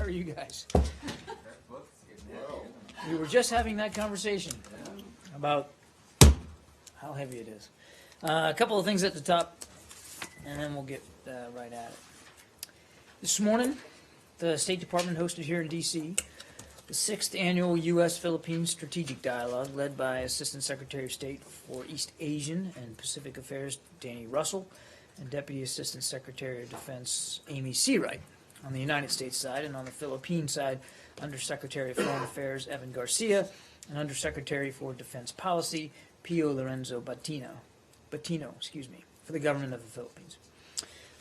are you guys? We were just having that conversation about how heavy it is. A couple of things at the top, and then we'll get right at it. This morning, the State Department hosted here in D.C. the 6th Annual U.S.-Philippines Strategic Dialogue, led by Assistant Secretary of State for East Asian and Pacific Affairs Danny Russell and Deputy Assistant Secretary of Defense Amy Seawright on the United States side, and on the Philippine side, Undersecretary of Foreign Affairs Evan Garcia and Undersecretary for Defense Policy Pio Lorenzo Batino, for the government of the Philippines.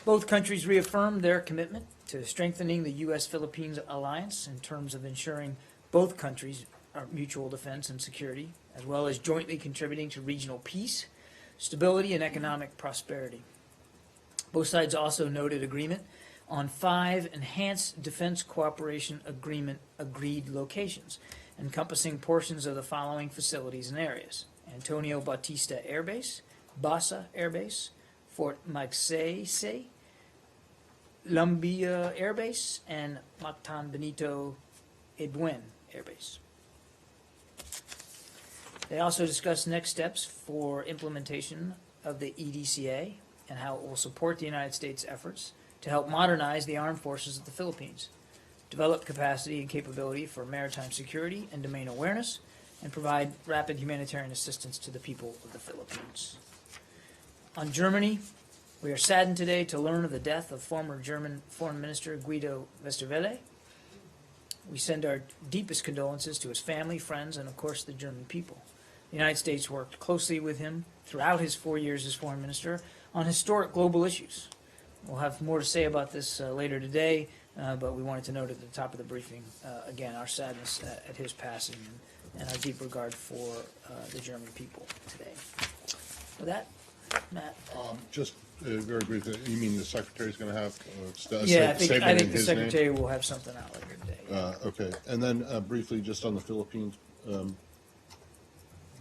Both countries reaffirmed their commitment to strengthening the U.S.-Philippines alliance in terms of ensuring both countries' mutual defense and security, as well as jointly contributing to regional peace, stability, and economic prosperity. Both sides also noted agreement on 5 enhanced defense cooperation agreement agreed locations, encompassing portions of the following facilities and areas: Antonio Bautista Air Base, Basa Air Base, Fort Magsaysay, Lumbia Air Base, and Mactan Benito Ebuen Air Base. They also discussed next steps for implementation of the EDCA and how it will support the United States' efforts to help modernize the armed forces of the Philippines, develop capacity and capability for maritime security and domain awareness, and provide rapid humanitarian assistance to the people of the Philippines. On Germany, we are saddened today to learn of the death of former German Foreign Minister Guido Westerwelle. We send our deepest condolences to his family, friends, and of course the German people. The United States worked closely with him throughout his 4 years as foreign minister on historic global issues. We'll have more to say about this later today, but we wanted to note at the top of the briefing, again, our sadness at his passing and our deep regard for the German people today. With that, Matt. Just very briefly, you mean the Secretary's going to have a Yeah, I statement think in the his Secretary will have something out later today. name? Okay, and then briefly, just on the Philippines,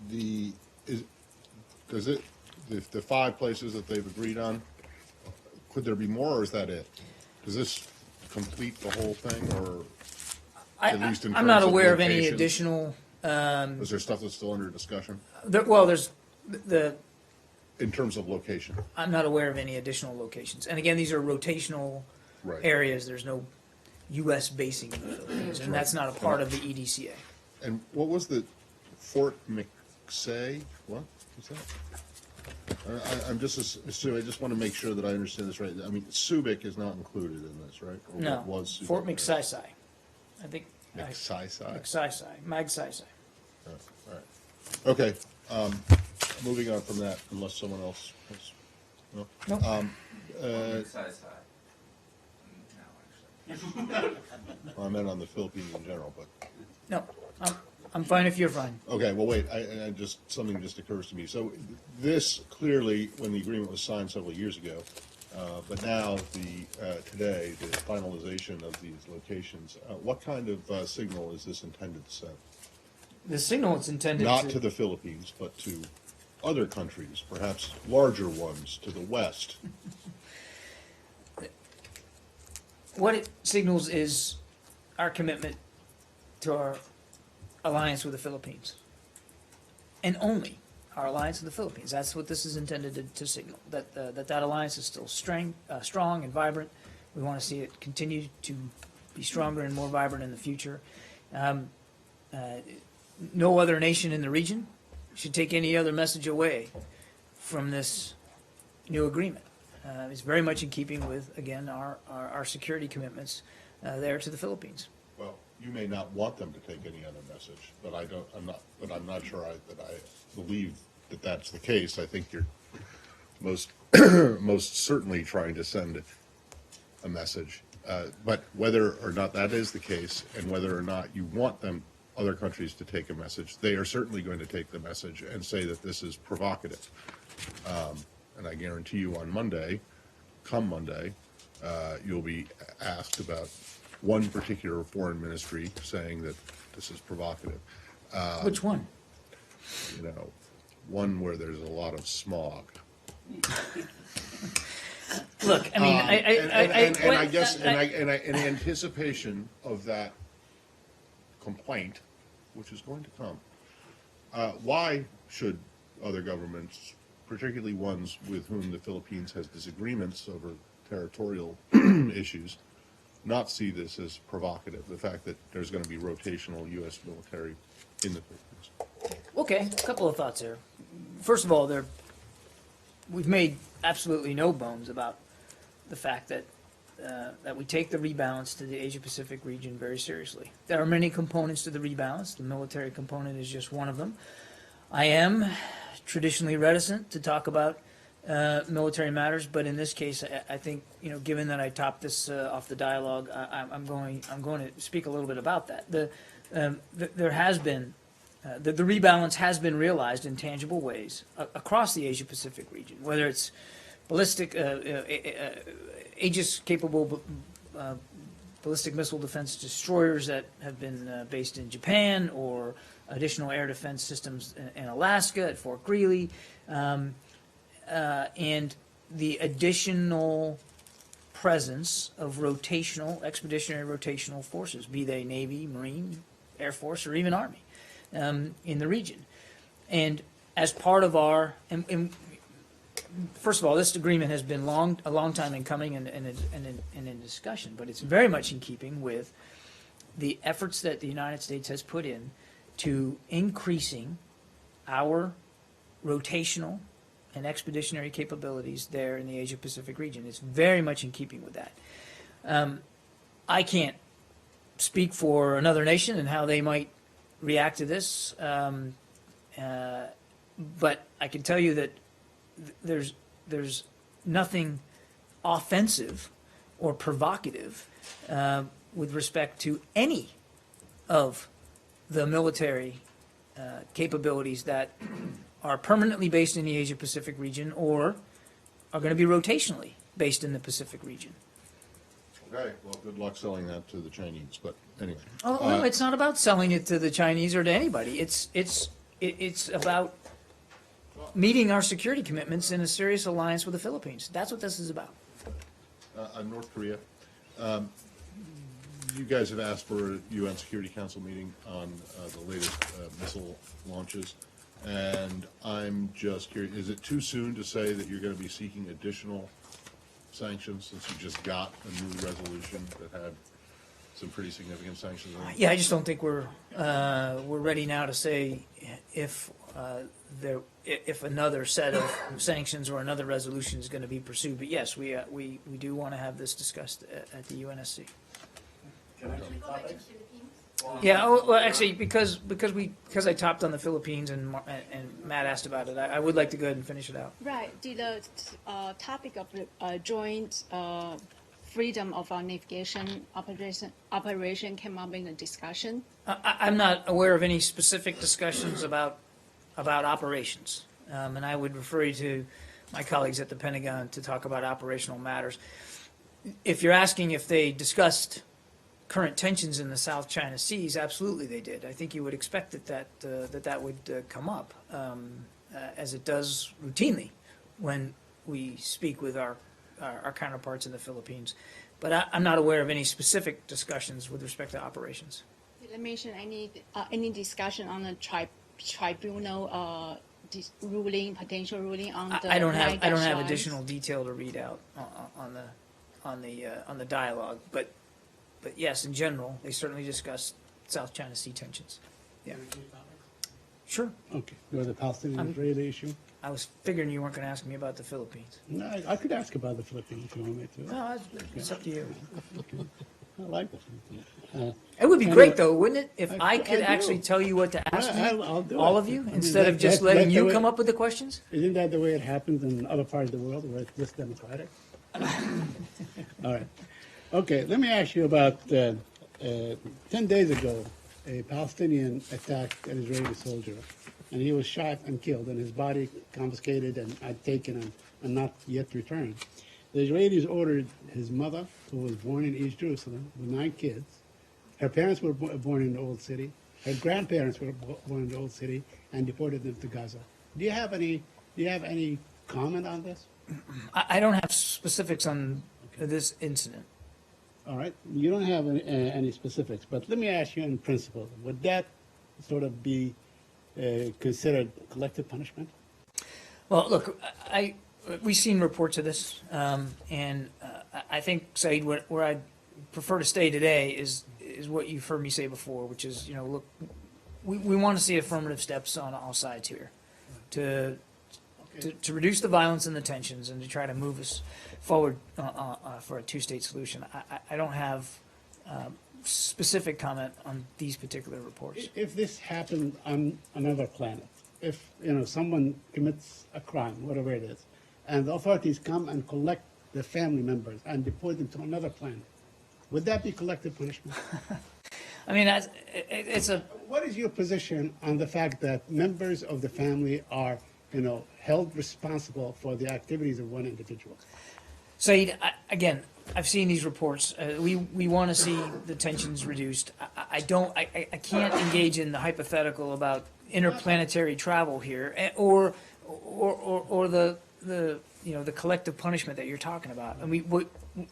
the 5 places that they've agreed on, could there be more, or is that it? Does this complete the whole thing, or at least in I'm terms not of aware of any location? additional. Is there stuff that's still under discussion There's the. in terms of location? I'm not aware of any additional locations. And again, these are rotational Right. areas. There's no U.S. basing in the Philippines, and that's not a part of the EDCA. And what was the Fort McSay? What was that? I'm just assuming. I just want to make sure that I understand this right. I mean, Subic is not included in this, right? Or No, was Subic Fort there? Magsaysay. I think. Magsaysay. Magsaysay. Oh, all right. Okay. Moving on from that, unless someone else has. No. Nope. Well, I meant on the Philippines in general, but No, I'm fine if you're fine. okay. Well, wait. I just something just occurs to me. So this clearly, when the agreement was signed several years ago, but now today the finalization of these locations. What kind of signal is this intended to send? The signal it's intended Not to the Philippines, but to other countries, perhaps larger ones to the west. What it signals is our commitment to our alliance with the Philippines, and only our alliance with the Philippines. That's what this is intended to signal, that alliance is still strong and vibrant. We want to see it continue to be stronger and more vibrant in the future. No other nation in the region should take any other message away from this new agreement. It's very much in keeping with, again, our security commitments there to the Philippines. Well, you may not want them to take any other message, but I'm not sure that I believe that that's the case. I think you're most certainly trying to send a message. But whether or not that is the case, and whether or not you want other countries to take a message, they are certainly going to take the message and say that this is provocative. And I guarantee you come Monday, you'll be asked about one particular foreign ministry saying that this is provocative. Which one? One where there's a lot of smog. Look, I mean, And I guess, in anticipation of that complaint, which is going to come, why should other governments, particularly ones with whom the Philippines has disagreements over territorial issues, not see this as provocative, the fact that there's going to be rotational U.S. military in the Philippines? Okay, a couple of thoughts there. First of all, we've made absolutely no bones about the fact that we take the rebalance to the Asia-Pacific region very seriously. There are many components to the rebalance. The military component is just one of them. I am traditionally reticent to talk about military matters, but in this case, I think, given that I topped this off the dialogue, I'm going to speak a little bit about that. There has been the rebalance has been realized in tangible ways across the Asia-Pacific region, whether it's ballistic, Aegis-capable ballistic missile defense destroyers that have been based in Japan, or additional air defense systems in Alaska at Fort Greely, and the additional presence of expeditionary rotational forces, be they Navy, Marine, Air Force, or even Army, in the region. And as part of first of all, this agreement has been a long time in coming and in discussion, but it's very much in keeping with the efforts that the United States has put in to increasing our rotational and expeditionary capabilities there in the Asia-Pacific region. It's very much in keeping with that. I can't speak for another nation and how they might react to this, but I can tell you that there's nothing offensive or provocative with respect to any of the military capabilities that are permanently based in the Asia-Pacific region or are going to be rotationally based in the Pacific region. Okay, well, good luck selling that to the Chinese, but anyway. Oh, it's not about selling it to the Chinese or to anybody. It's about meeting our security commitments in a serious alliance with the Philippines. That's what this is about. On North Korea, you guys have asked for a UN Security Council meeting on the latest missile launches, and I'm just curious, is it too soon to say that you're going to be seeking additional sanctions since you just got a new resolution that had some pretty significant sanctions on it? Yeah, I just don't think we're ready now to say if another set of sanctions or another resolution is going to be pursued. But yes, we do want to have this discussed at the UNSC. Can I change topics? Yeah, well, actually, because I topped on the Philippines and Matt asked about it, I would like to go ahead and finish it out. Right. Did the topic of the joint freedom of our navigation operation came up in the discussion? I'm not aware of any specific discussions about operations, and I would refer you to my colleagues at the Pentagon to talk about operational matters. If you're asking if they discussed current tensions in the South China Seas, absolutely they did. I think you would expect that would come up, as it does routinely when we speak with our counterparts in the Philippines. But I'm not aware of any specific discussions with respect to operations. Did I mention any discussion on the tribunal potential ruling on the? I don't have Niger additional detail to read out on the dialogue, but yes, in general, they certainly discussed South China Sea tensions. Yeah. Sure. Okay, go to the Palestinian-Israeli issue. I was figuring you weren't going to ask me about the Philippines. No, I could ask about the Philippines if you want me to. No, it's up to you. I like the Philippines. It would be great, though, wouldn't it, if I could do. actually tell you what to ask me, I'll do all it. of you, I mean, instead of just that's letting the you way- come up with the questions? Isn't that the way it happens in other parts of the world where it's just democratic? All right. Okay, let me ask you about 10 days ago, a Palestinian attacked an Israeli soldier, and he was shot and killed, and his body confiscated and taken and not yet returned. The Israelis ordered his mother, who was born in East Jerusalem, with 9 kids. Her parents were born in the Old City. Her grandparents were born in the Old City, and deported them to Gaza. Do you have any comment on this? I don't have specifics on this incident. All right, you don't have any specifics, but let me ask you in principle, would that sort of be considered collective punishment? Well, look, we've seen reports of this, and I think, Said, where I'd prefer to stay today is what you've heard me say before, which is, look, we want to see affirmative steps on all sides here to reduce the violence and the tensions and to try to move us forward for a two-state solution. I don't have specific comment on these particular reports. If this happened on another planet, if someone commits a crime, whatever it is, and the authorities come and collect the family members and deport them to another planet, would that be collective punishment? I mean, it's a What is your position on the fact that members of the family are, held responsible for the activities of one individual? Said, again, I've seen these reports. We want to see the tensions reduced. I can't engage in the hypothetical about interplanetary travel here, or the collective punishment that you're talking about. And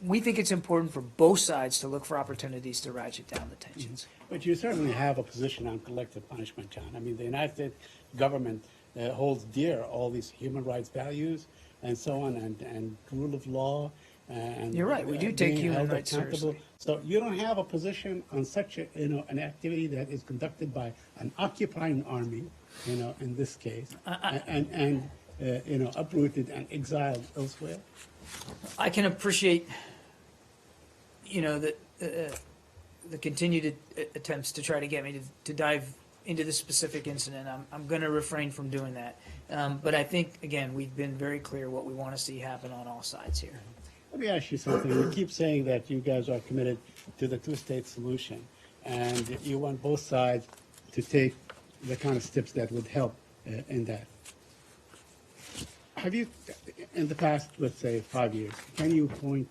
we think it's important for both sides to look for opportunities to ratchet down the tensions. But you certainly have a position on collective punishment, John. I mean, the United States government holds dear all these human rights values and so on, and rule of law. And You're right, we do take being human held rights accountable. seriously. So you don't have a position on such an activity that is conducted by an occupying army, in this case, and uprooted and exiled elsewhere. I can appreciate, the continued attempts to try to get me to dive into this specific incident. I'm going to refrain from doing that. But I think, again, we've been very clear what we want to see happen on all sides here. Let me ask you something. You keep saying that you guys are committed to the two-state solution, and you want both sides to take the kind of steps that would help in that. Have you, in the past, let's say, 5 years, can you point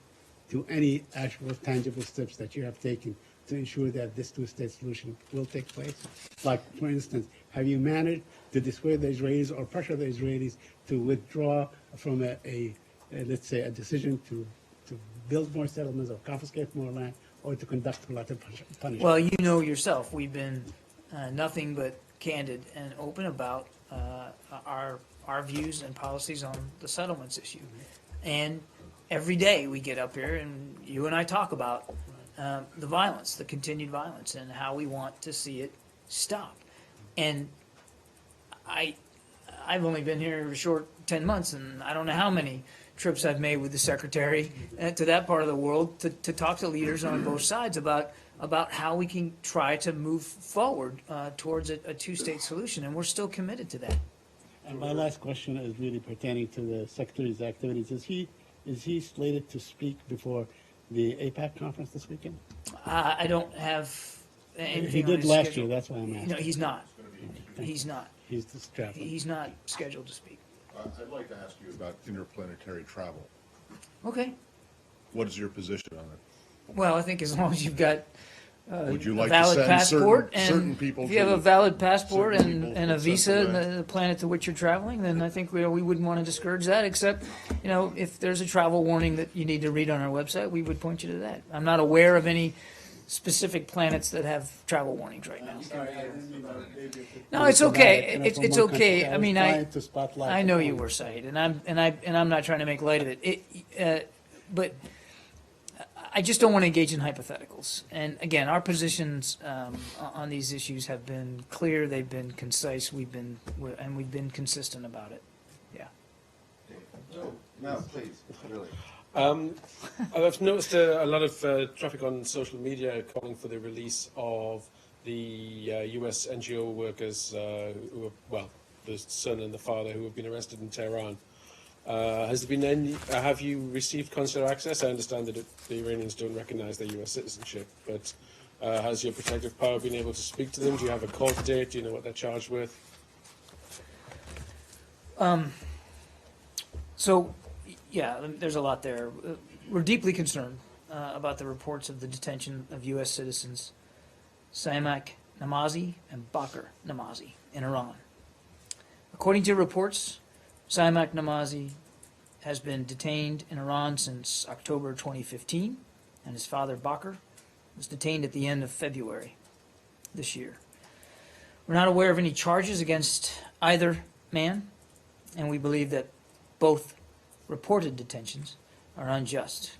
to any actual tangible steps that you have taken to ensure that this two-state solution will take place? Like, for instance, have you managed to dissuade the Israelis or pressure the Israelis to withdraw from let's say, a decision to build more settlements or confiscate more land or to conduct collective punishment? Well, you know yourself, we've been nothing but candid and open about our views and policies on the settlements issue. And every day we get up here and you and I talk about the violence, the continued violence, and how we want to see it stop. And I've only been here a short 10 months, and I don't know how many trips I've made with the secretary to that part of the world to talk to leaders on both sides about how we can try to move forward towards a two-state solution, and we're still committed to that. And my last question is really pertaining to the secretary's activities. Is he slated to speak before the APAC conference this weekend? I don't have anything He on did his last schedule. year, that's why I'm asking. No, he's not. He's not. He's just traveling. He's not scheduled to speak. I'd like to ask you about interplanetary travel. Okay. What is your position on it? Well, I think as long as you've got Would you a like to valid send passport certain people if you have to- a valid passport certain people and a get sent visa in away? the planet to which you're traveling, then I think we wouldn't want to discourage that, except, if there's a travel warning that you need to read on our website, we would point you to that. I'm not aware of any specific planets that have travel warnings right now. No, it's okay. It's okay. I mean, I know you were, Said, and I'm not trying to make light of it. But I just don't want to engage in hypotheticals. And again, our positions on these issues have been clear. They've been concise. We've been consistent about it. Yeah. No, please, really. I've noticed a lot of traffic on social media calling for the release of the U.S. NGO workers who are, the son and the father who have been arrested in Tehran. Has there been any? Have you received consular access? I understand that the Iranians don't recognize their U.S. citizenship, but has your protective power been able to speak to them? Do you have a court date? Do you know what they're charged with? So, yeah, there's a lot there. We're deeply concerned about the reports of the detention of U.S. citizens Samak Namazi and Bakr Namazi in Iran. According to reports, Samak Namazi has been detained in Iran since October 2015, and his father, Bakr, was detained at the end of February this year. We're not aware of any charges against either man, and we believe that both reported detentions are unjust.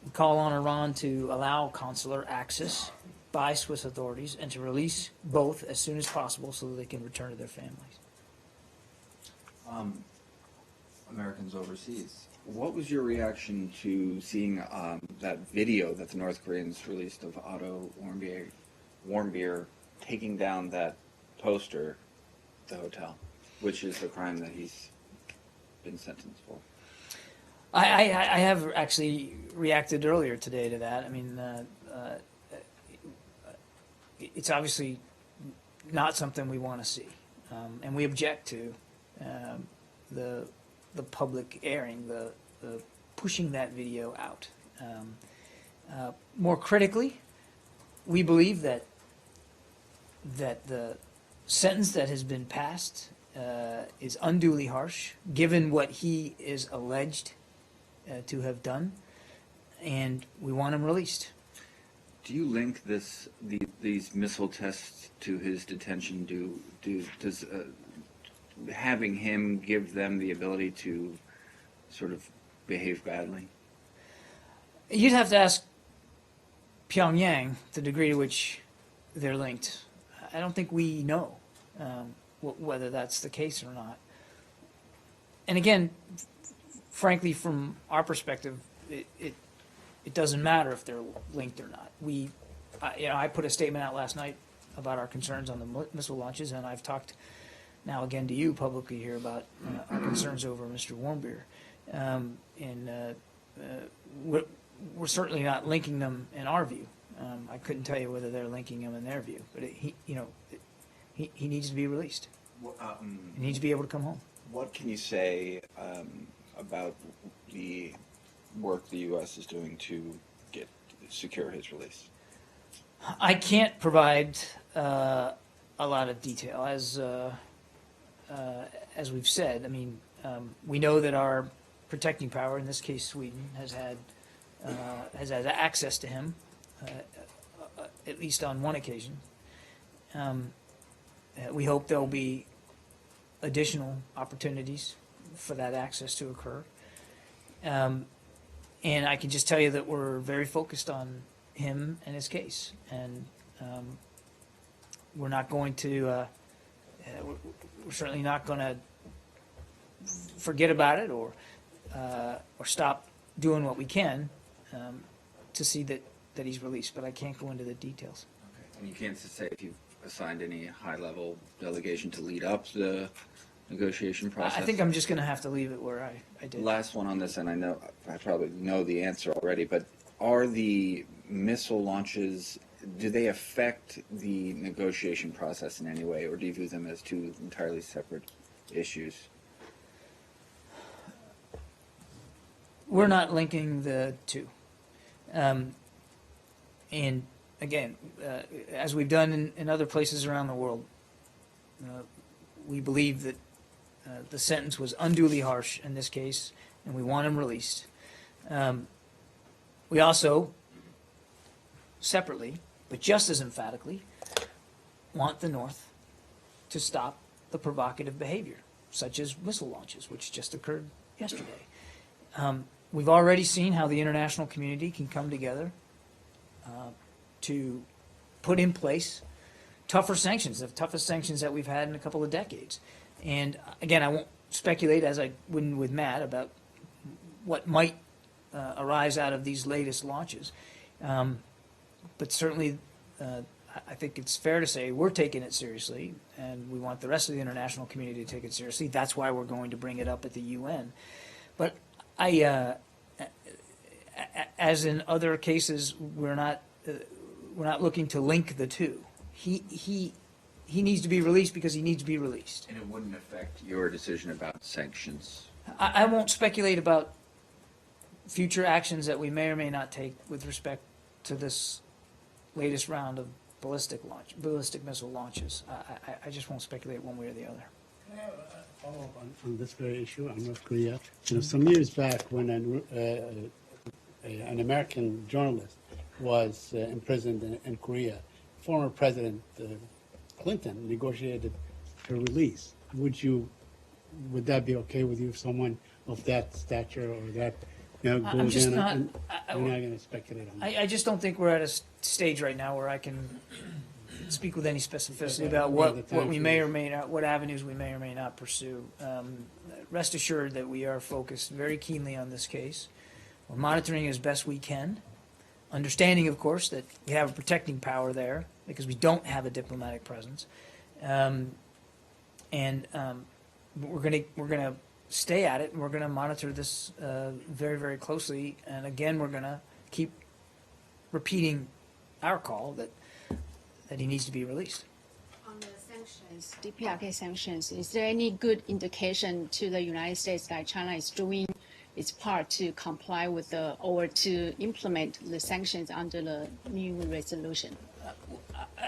We call on Iran to allow consular access by Swiss authorities and to release both as soon as possible so that they can return to their families. Americans overseas. What was your reaction to seeing that video that the North Koreans released of Otto Warmbier taking down that poster at the hotel, which is the crime that he's been sentenced for? I have actually reacted earlier today to that. I mean, it's obviously not something we want to see, and we object to the public airing, the pushing that video out. More critically, we believe that the sentence that has been passed is unduly harsh, given what he is alleged to have done, and we want him released. Do you link these missile tests to his detention? Does having him give them the ability to sort of behave badly? You'd have to ask Pyongyang the degree to which they're linked. I don't think we know whether that's the case or not. And again, frankly, from our perspective, it doesn't matter if they're linked or not. I put a statement out last night about our concerns on the missile launches, and I've talked now again to you publicly here about our concerns over Mr. Warmbier. We're certainly not linking them in our view. I couldn't tell you whether they're linking him in their view, but he needs to be released. He needs to be able to come home. What can you say about the work the U.S. is doing to secure his release? I can't provide a lot of detail, as we've said. I mean, we know that our protecting power, in this case Sweden, has had access to him, at least on one occasion. We hope there will be additional opportunities for that access to occur. And I can just tell you that we're very focused on him and his case, and we're not going to, we're certainly not going to forget about it or stop doing what we can to see that he's released. But I can't go into the details. Okay. And you can't say if you've assigned any high-level delegation to lead up the negotiation process? I think I'm just going to have to leave it where I did. Last one on this, and I know I probably know the answer already, but are the missile launches, do they affect the negotiation process in any way, or do you view them as two entirely separate issues? We're not linking the two. And again, as we've done in other places around the world, we believe that the sentence was unduly harsh in this case, and we want him released. We also, separately, but just as emphatically, want the North to stop the provocative behavior, such as missile launches, which just occurred yesterday. We've already seen how the international community can come together to put in place tougher sanctions, the toughest sanctions that we've had in a couple of decades. And again, I won't speculate, as I wouldn't with Matt, about what might arise out of these latest launches. But certainly, I think it's fair to say we're taking it seriously, and we want the rest of the international community to take it seriously. That's why we're going to bring it up at the UN. But as in other cases, we're not looking to link the two. He needs to be released because he needs to be released. And it wouldn't affect your decision about sanctions? I won't speculate about future actions that we may or may not take with respect to this latest round of ballistic missile launches. I just won't speculate one way or the other. Can I have a follow up on this very issue on North Korea. Some years back, when an American journalist was imprisoned in Korea, former President Clinton negotiated her release. Would that be okay with you if someone of that stature or that goes I'm just in? not. You're not going to speculate on that. I just don't think we're at a stage right now where I can speak with any specificity Okay, about well, the what time we for may this. or may not, what avenues we may or may not pursue. Rest assured that we are focused very keenly on this case. We're monitoring as best we can, understanding, of course, that we have a protecting power there because we don't have a diplomatic presence, we're gonna stay at it, and we're gonna monitor this very, very closely. And again, we're gonna keep repeating our call that he needs to be released. On the sanctions, DPRK sanctions, is there any good indication to the United States that China is doing its part to comply with or to implement the sanctions under the new resolution?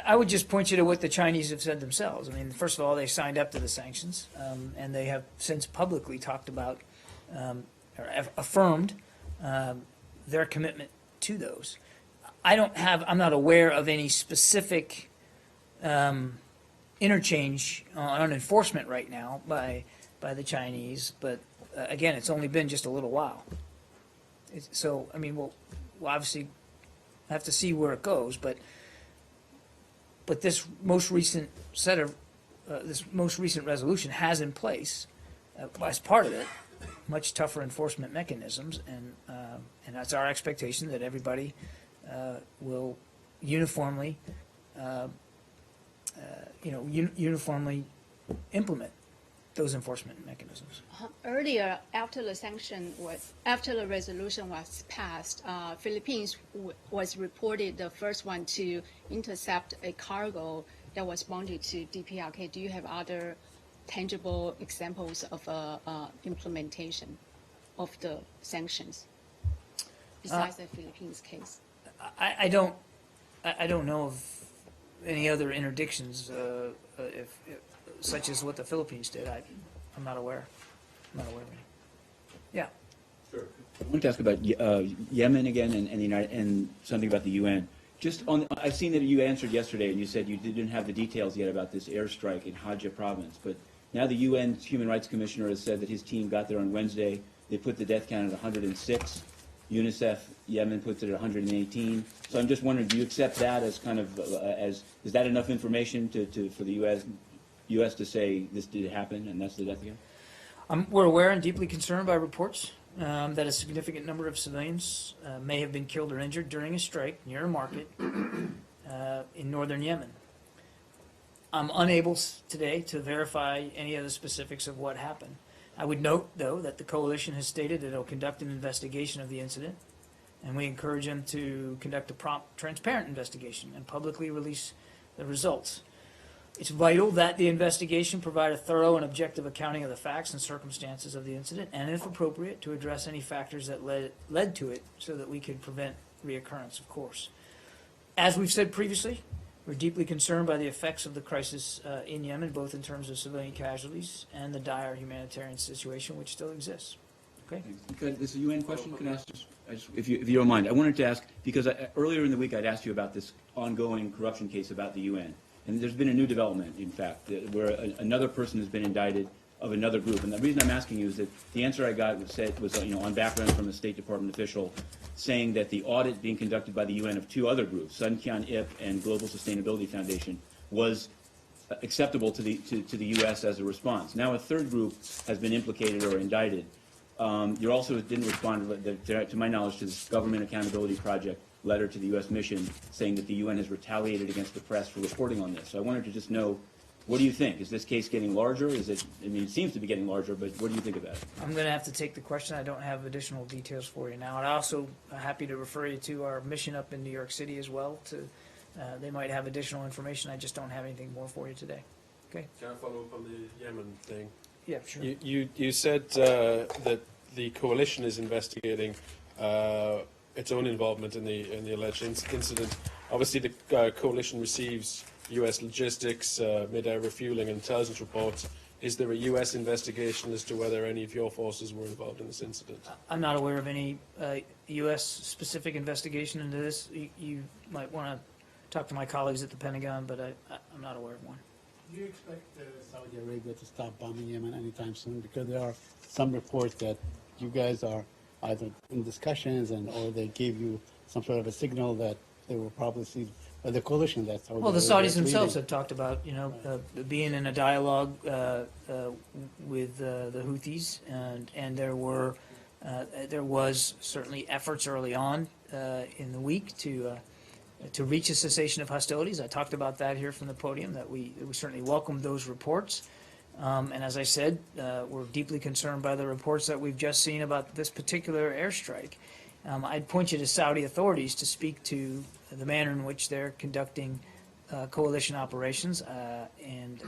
I would just point you to what the Chinese have said themselves. I mean, first of all, they signed up to the sanctions, and they have since publicly talked about or affirmed their commitment to those. I'm not aware of any specific interchange on enforcement right now by the Chinese, but again, it's only been just a little while. So, I mean, we'll obviously have to see where it goes, but this most recent this most recent resolution has in place, as part of it, much tougher enforcement mechanisms, and that's our expectation that everybody will uniformly, uniformly implement those enforcement mechanisms. Earlier, after the resolution was passed, Philippines was reported the first one to intercept a cargo that was bonded to DPRK. Do you have other tangible examples of implementation of the sanctions besides the Philippines case? I don't know of any other interdictions, such as what the Philippines did. I'm not aware. I'm not aware of any. Yeah. I wanted to ask about Yemen again and something about the UN. I've seen that you answered yesterday and you said you didn't have the details yet about this airstrike in Hajj province, but now the UN Human Rights Commissioner has said that his team got there on Wednesday. They put the death count at 106. UNICEF Yemen puts it at 118. So I'm just wondering, do you accept that as kind of is that enough information for the U.S. to say this did happen and that's the death count? We're aware and deeply concerned by reports that a significant number of civilians may have been killed or injured during a strike near a market in northern Yemen. I'm unable today to verify any of the specifics of what happened. I would note, though, that the coalition has stated that it will conduct an investigation of the incident, and we encourage them to conduct a prompt, transparent investigation and publicly release the results. It's vital that the investigation provide a thorough and objective accounting of the facts and circumstances of the incident, and if appropriate, to address any factors that led to it so that we can prevent reoccurrence, of course. As we've said previously, we're deeply concerned by the effects of the crisis in Yemen, both in terms of civilian casualties and the dire humanitarian situation which still exists. Okay? This is a UN question. Can I ask if you don't mind? I wanted to ask, because earlier in the week I'd asked you about this ongoing corruption case about the UN. And there's been a new development, in fact, where another person has been indicted of another group. And the reason I'm asking you is that the answer I got was on background from a State Department official saying that the audit being conducted by the UN of two other groups, Sun Kyan Ip and Global Sustainability Foundation, was acceptable to the U.S. as a response. Now a third group has been implicated or indicted. You also didn't respond, to my knowledge, to this Government Accountability Project letter to the U.S. mission saying that the UN has retaliated against the press for reporting on this. So I wanted to just know, what do you think? Is this case getting larger? It seems to be getting larger, but what do you think about it? I'm going to have to take the question. I don't have additional details for you now. And I also happy to refer you to our mission up in New York City as well. They might have additional information. I just don't have anything more for you today. Okay? Can I follow up on the Yemen thing? Yeah, sure. You said that the coalition is investigating its own involvement in the alleged incident. Obviously, the coalition receives U.S. logistics, mid-air refueling, and intelligence reports Is there a U.S. investigation as to whether any of your forces were involved in this incident? I'm not aware of any U.S.-specific investigation into this. You might want to talk to my colleagues at the Pentagon, but I'm not aware of one. Do you expect Saudi Arabia to stop bombing Yemen anytime soon? Because there are some reports that you guys are either in discussions or they gave you some sort of a signal that they will probably see the coalition that Saudi Well, the Arabia Saudis is themselves leading. have talked about, being in a dialogue with the Houthis, and there was certainly efforts early on in the week to reach a cessation of hostilities. I talked about that here from the podium, that we certainly welcomed those reports. And as I said, we're deeply concerned by the reports that we've just seen about this particular airstrike. I'd point you to Saudi authorities to speak to the manner in which they're conducting coalition operations. And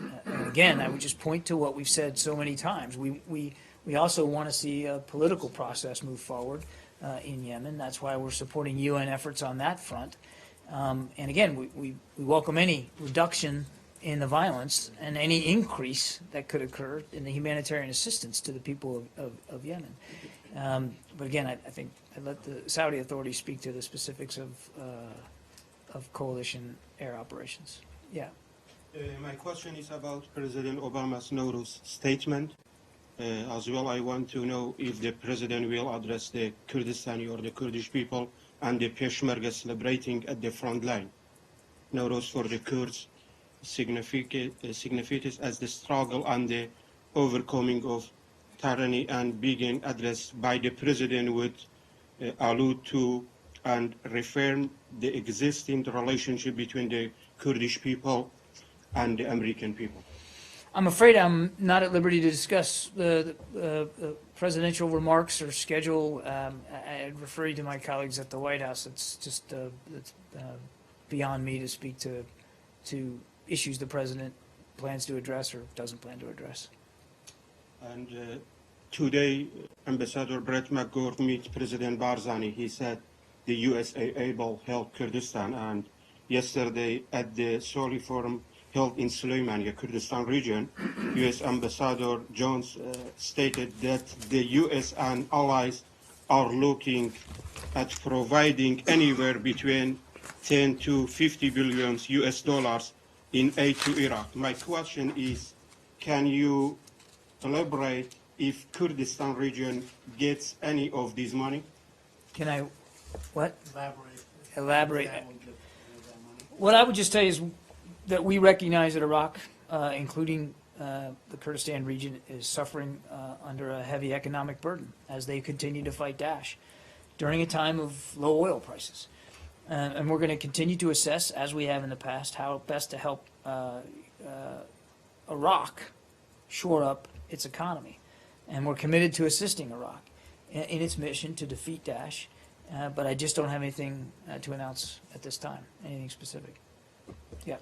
again, I would just point to what we've said so many times. We also want to see a political process move forward in Yemen. That's why we're supporting UN efforts on that front. And again, we welcome any reduction in the violence and any increase that could occur in the humanitarian assistance to the people of Yemen. But again, I think I'd let the Saudi authorities speak to the specifics of coalition air operations. Yeah. My question is about President Obama's Nowruz statement. As well, I want to know if the president will address the Kurdistani or the Kurdish people and the Peshmerga celebrating at the front line. Nowruz for the Kurds significant as the struggle and the overcoming of tyranny, and being addressed by the president would allude to and reaffirm the existing relationship between the Kurdish people and the American people. I'm afraid I'm not at liberty to discuss the presidential remarks or schedule. I'd refer you to my colleagues at the White House. It's just it's beyond me to speak to issues the president plans to address or doesn't plan to address. And today, Ambassador Brett McGurk met President Barzani. He said the USAID helped Kurdistan, and yesterday at the Soli Forum held in Suleimania, Kurdistan region, U.S. Ambassador Jones stated that the U.S. and allies are looking at providing anywhere between 10 to 50 billion US dollars in aid to Iraq. My question is, can you elaborate if Kurdistan region gets any of this money? Can I, what? Elaborate. Elaborate. That will get that money. What I would just tell you is that we recognize that Iraq, including the Kurdistan region, is suffering under a heavy economic burden as they continue to fight Daesh during a time of low oil prices. And we're going to continue to assess, as we have in the past, how best to help Iraq shore up its economy. And we're committed to assisting Iraq in its mission to defeat Daesh. But I just don't have anything to announce at this time, anything specific. Yeah.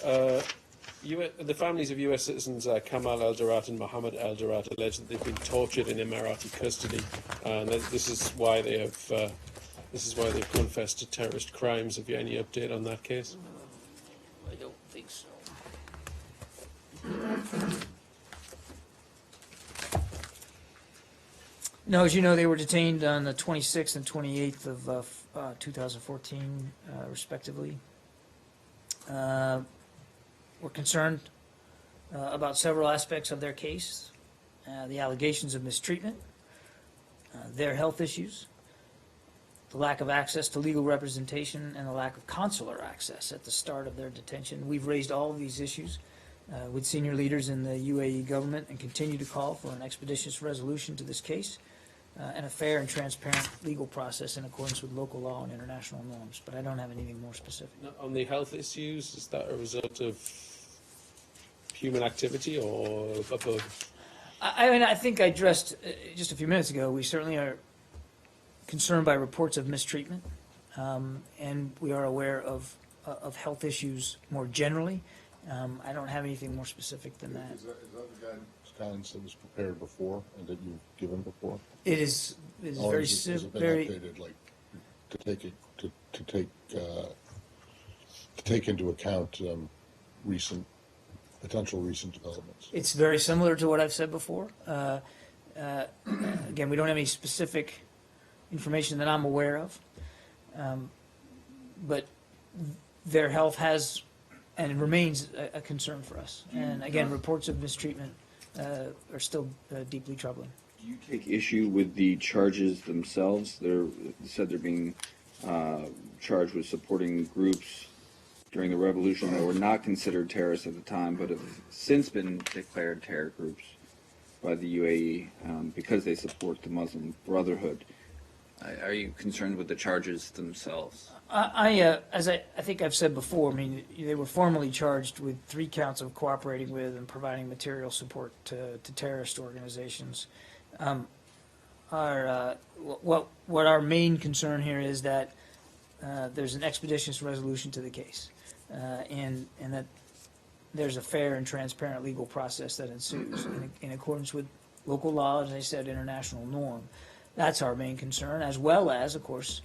The families of U.S. citizens Kamal El-Darat and Mohammed El-Darat allege that they've been tortured in Emirati custody, and this is why they have. This is why they've confessed to terrorist crimes. Have you any update on that case? I don't think so. No, as you know, they were detained on the 26th and 28th of 2014, respectively. We're concerned about several aspects of their case, the allegations of mistreatment, their health issues, the lack of access to legal representation, and the lack of consular access at the start of their detention. We've raised all of these issues with senior leaders in the UAE government and continue to call for an expeditious resolution to this case and a fair and transparent legal process in accordance with local law and international norms. But I don't have anything more specific. On the health issues, is that a result of human activity or above? I mean, I think I addressed just a few minutes ago, we certainly are concerned by reports of mistreatment, and we are aware of health issues more generally. I don't have anything more specific than that. Is that the guidance that was prepared before and that you've given before? It is Or very, has it been very. updated, like, to take into account recent potential recent developments? It's very similar to what I've said before. Again, we don't have any specific information that I'm aware of. But their health has and remains a concern for us. And again, reports of mistreatment are still deeply troubling. Do you take issue with the charges themselves? You said they're being charged with supporting groups during the revolution that were not considered terrorists at the time, but have since been declared terror groups by the UAE because they support the Muslim Brotherhood. Are you concerned with the charges themselves? As I think I've said before, I mean, they were formally charged with 3 counts of cooperating with and providing material support to terrorist organizations. What our main concern here is that there's an expeditious resolution to the case, and that there's a fair and transparent legal process that ensues in accordance with local law, as I said, international norm. That's our main concern, as well as, of course,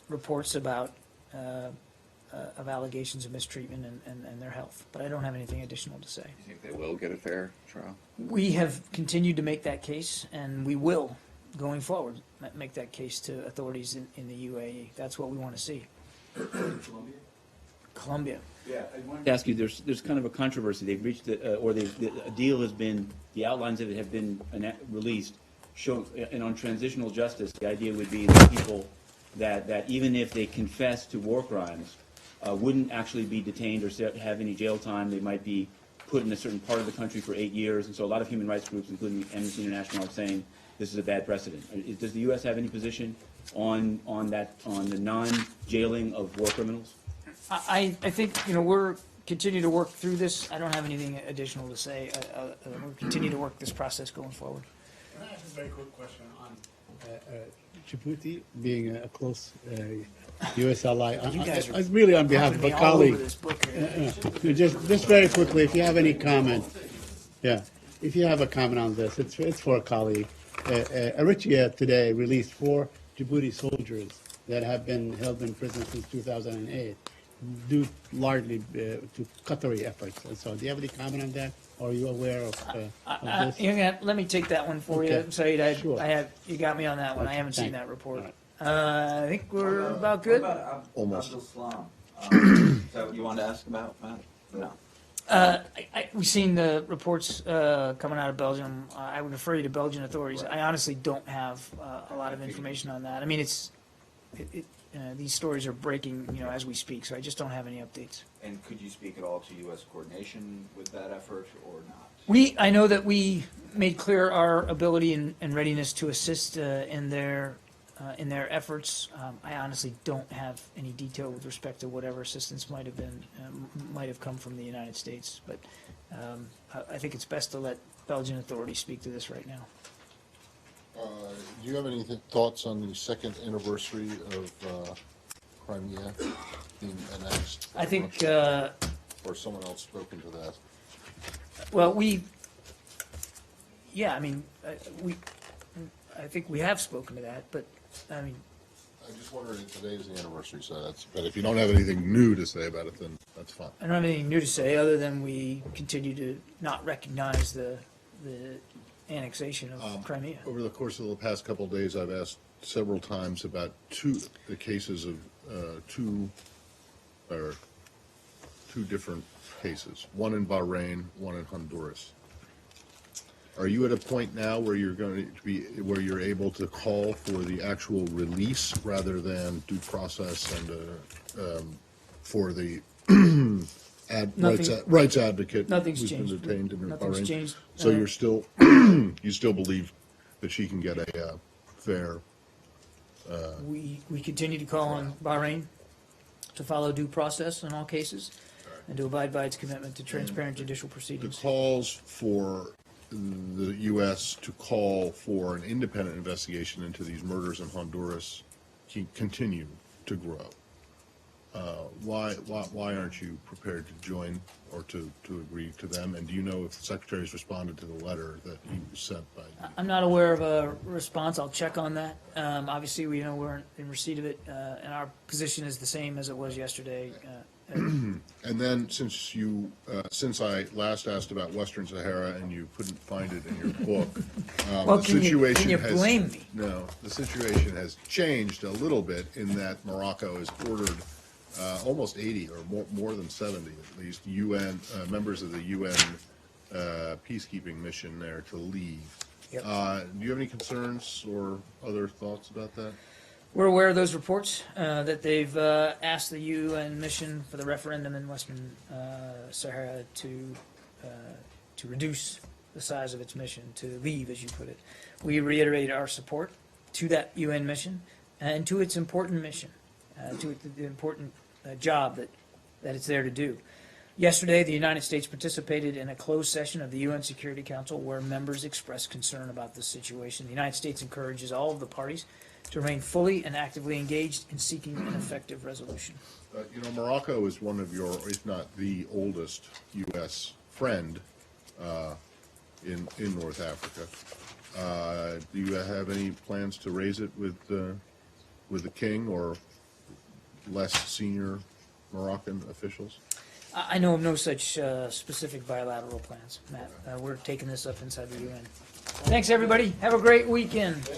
reports about of allegations of mistreatment and their health. But I don't have anything additional to say. Do you think they will get a fair trial? We have continued to make that case, and we will, going forward, make that case to authorities in the UAE. That's what we want to see. Colombia. Yeah, I wanted to ask you, there's kind of a controversy. They've reached, a deal has been, the outlines of it have been released, and on transitional justice, the idea would be that people that even if they confess to war crimes, wouldn't actually be detained or have any jail time. They might be put in a certain part of the country for 8 years. And so a lot of human rights groups, including Amnesty International, are saying this is a bad precedent. Does the U.S. have any position on the non-jailing of war criminals? I think, we're continue to work through this. I don't have anything additional to say. We'll continue to work this process going forward. Can I ask a very quick question on Djibouti being a close U.S. ally? You guys are I really on behalf of a pumping me all over colleague. this book here. Just very quickly, if you have any comment, if you have a comment on this, it's for a colleague. Eritrea today released 4 Djibouti soldiers that have been held in prison since 2008, due largely to Qatari efforts. And so, do you have any comment on that? Or are you aware of this? Let me take that one for Okay. you, Saeed. Sure. You got me on that one. I Okay, haven't seen thanks. that report. All right. I think we're about good. Almost. Abdul Salam. Is that what you wanted to ask about, Matt? No. We've seen the reports coming out of Belgium. I would refer you to Belgian authorities. I honestly don't have a lot of information on that. I mean, these stories are breaking, as we speak, so I just don't have any updates. And could you speak at all to U.S. coordination with that effort or not? I know that we made clear our ability and readiness to assist in their efforts. I honestly don't have any detail with respect to whatever assistance might have come from the United States. But I think it's best to let Belgian authorities speak to this right now. Do you have any thoughts on the second anniversary of Crimea being annexed? I think, Or someone else spoken to that? well, I think we have spoken to that, but, I mean, I just wondered if today's the anniversary, but if you don't have anything new to say about it, then that's fine. I don't have anything new to say other than we continue to not recognize the annexation of Crimea. Over the course of the past couple of days, I've asked several times about the cases of two different cases, one in Bahrain, one in Honduras. Are you at a point now where you're able to call for the actual release rather than due process and for the rights advocate Nothing's who's been changed. detained in Nothing's Bahrain? changed. So you're still you still believe that she can get a fair? We continue to call on Bahrain to follow due process in all cases and to abide by its commitment to transparent judicial The proceedings. calls for the U.S. to call for an independent investigation into these murders in Honduras continue to grow. Why aren't you prepared to join or to agree to them? And do you know if the Secretary's responded to the letter that he was sent by? I'm not aware of a response. I'll check on that. Obviously, we're in receipt of it, and our position is the same as it was yesterday. And then, since I last asked about Western Sahara and you couldn't find it in your book, Well, the can situation you has blame me? No, the situation has changed a little bit in that Morocco has ordered almost 80 or more than 70 at least UN members of the UN peacekeeping mission there to leave. Yep. Do you have any concerns or other thoughts about that? We're aware of those reports, that they've asked the UN mission for the referendum in Western Sahara to reduce the size of its mission, to leave, as you put it. We reiterate our support to that UN mission and to its important mission, to the important job that it's there to do. Yesterday, the United States participated in a closed session of the UN Security Council where members expressed concern about the situation. The United States encourages all of the parties to remain fully and actively engaged in seeking an effective resolution. Morocco is one of your, if not the oldest U.S. friend in North Africa. Do you have any plans to raise it with the king or less senior Moroccan officials? I know of no such specific bilateral plans, Matt. We're taking this up inside the UN. Thanks, everybody. Have a great weekend.